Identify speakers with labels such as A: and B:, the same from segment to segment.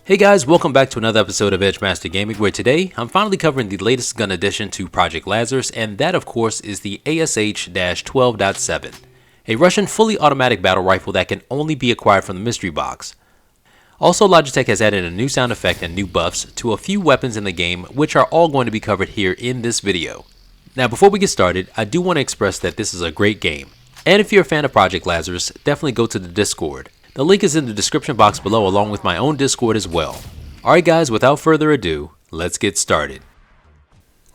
A: Hey guys, welcome back to another episode of EdgeMasterGaming, where today I'm finally covering the latest gun addition to Project Lazarus, and that of course is the ASH-12.7, a Russian fully automatic battle rifle that can only be acquired from the mystery box. Also, Logitech has added a new sound effect and new buffs to a few weapons in the game, which are all going to be covered here in this video. Now before we get started, I do want to express that this is a great game, and if you're a fan of Project Lazarus, definitely go to the Discord. The link is in the description box below, along with my own Discord as well. Alright guys, without further ado, let's get started.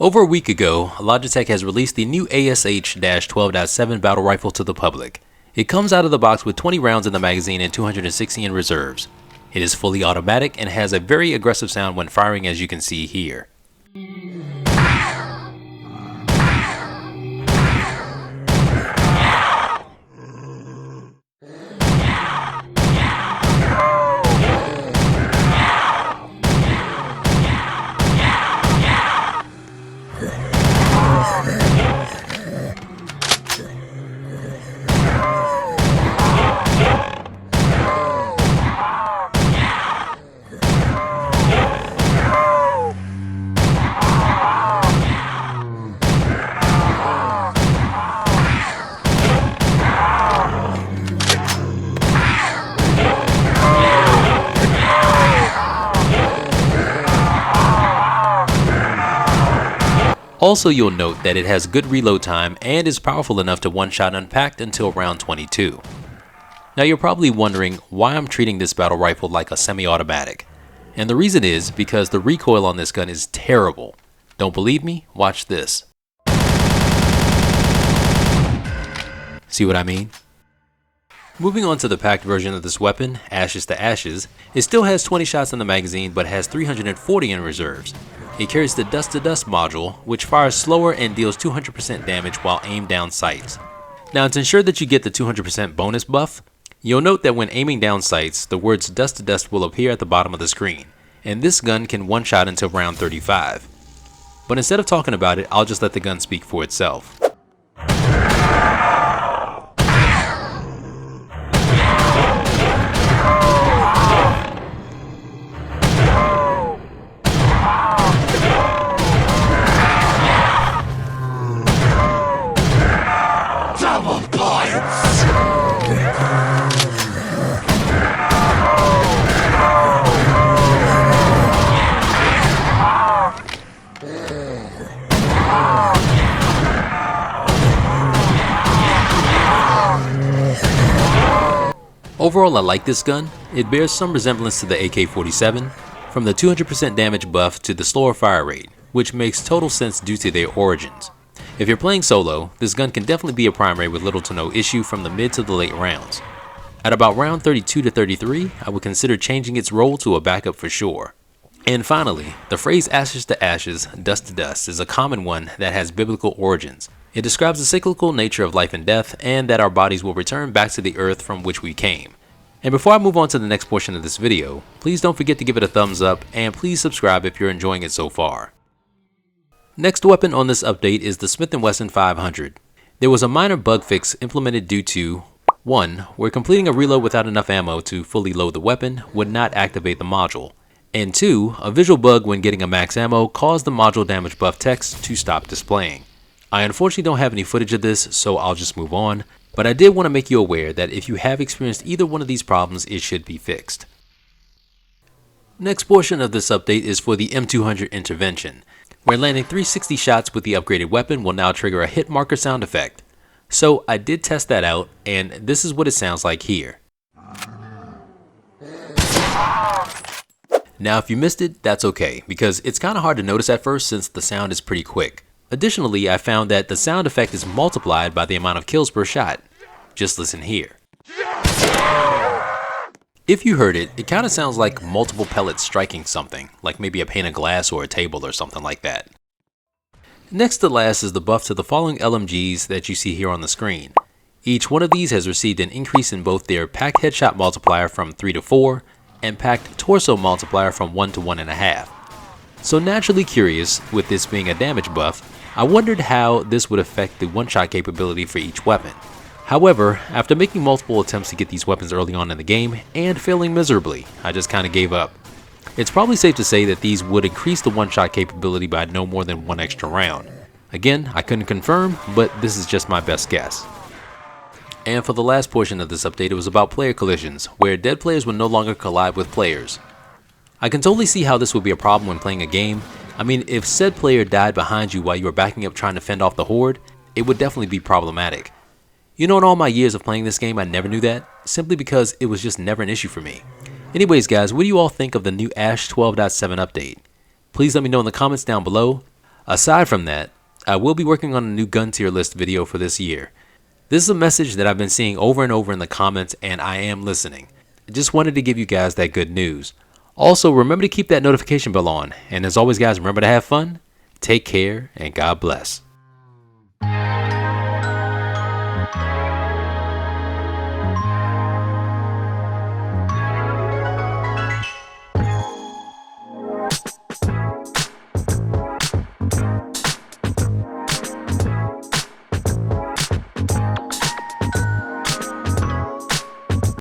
A: Over a week ago, Logitech has released the new ASH-12.7 battle rifle to the public. It comes out of the box with 20 rounds in the magazine and 260 in reserves. It is fully automatic and has a very aggressive sound when firing, as you can see here. Also, you'll note that it has good reload time and is powerful enough to one-shot unpacked until round 22. Now you're probably wondering why I'm treating this battle rifle like a semi-automatic. And the reason is because the recoil on this gun is terrible. Don't believe me? Watch this. See what I mean? Moving on to the packed version of this weapon, Ashes to Ashes, it still has 20 shots in the magazine but has 340 in reserves. It carries the Dust to Dust module, which fires slower and deals 200% damage while aimed down sights. Now to ensure that you get the 200% bonus buff, you'll note that when aiming down sights, the words Dust to Dust will appear at the bottom of the screen, and this gun can one-shot until round 35. But instead of talking about it, I'll just let the gun speak for itself. Overall, I like this gun. It bears some resemblance to the AK-47, from the 200% damage buff to the slower fire rate, which makes total sense due to their origins. If you're playing solo, this gun can definitely be a primary with little to no issue from the mid to the late rounds. At about round 32 to 33, I would consider changing its role to a backup for sure. And finally, the phrase Ashes to Ashes, Dust to Dust is a common one that has biblical origins. It describes the cyclical nature of life and death, and that our bodies will return back to the earth from which we came. And before I move on to the next portion of this video, please don't forget to give it a thumbs up, and please subscribe if you're enjoying it so far. Next weapon on this update is the Smith & Wesson 500. There was a minor bug fix implemented due to 1. Where completing a reload without enough ammo to fully load the weapon would not activate the module, and 2. A visual bug when getting a max ammo caused the module damage buff text to stop displaying. I unfortunately don't have any footage of this, so I'll just move on, but I did want to make you aware that if you have experienced either one of these problems, it should be fixed. Next portion of this update is for the M200 Intervention, where landing 360 shots with the upgraded weapon will now trigger a hit marker sound effect. So I did test that out, and this is what it sounds like here. Now if you missed it, that's okay, because it's kind of hard to notice at first since the sound is pretty quick. Additionally, I found that the sound effect is multiplied by the amount of kills per shot. Just listen here. If you heard it, it kind of sounds like multiple pellets striking something, like maybe a pane of glass or a table or something like that. Next to last is the buff to the following LMGs that you see here on the screen. Each one of these has received an increase in both their packed headshot multiplier from 3 to 4 and packed torso multiplier from 1 to 1.5. So naturally curious, with this being a damage buff, I wondered how this would affect the one-shot capability for each weapon. However, after making multiple attempts to get these weapons early on in the game and failing miserably, I just kinda gave up. It's probably safe to say that these would increase the one-shot capability by no more than 1 extra round. Again, I couldn't confirm, but this is just my best guess. And for the last portion of this update, it was about player collisions, where dead players would no longer collide with players. I can totally see how this would be a problem when playing a game. I mean, if said player died behind you while you were backing up trying to fend off the horde, it would definitely be problematic. You know, in all my years of playing this game, I never knew that, simply because it was just never an issue for me. Anyways guys, what do you all think of the new ASH-12.7 update? Please let me know in the comments down below. Aside from that, I will be working on a new gun tier list video for this year. This is a message that I've been seeing over and over in the comments, and I am listening. I just wanted to give you guys that good news. Also, remember to keep that notification bell on, and as always guys, remember to have fun, take care, and God bless.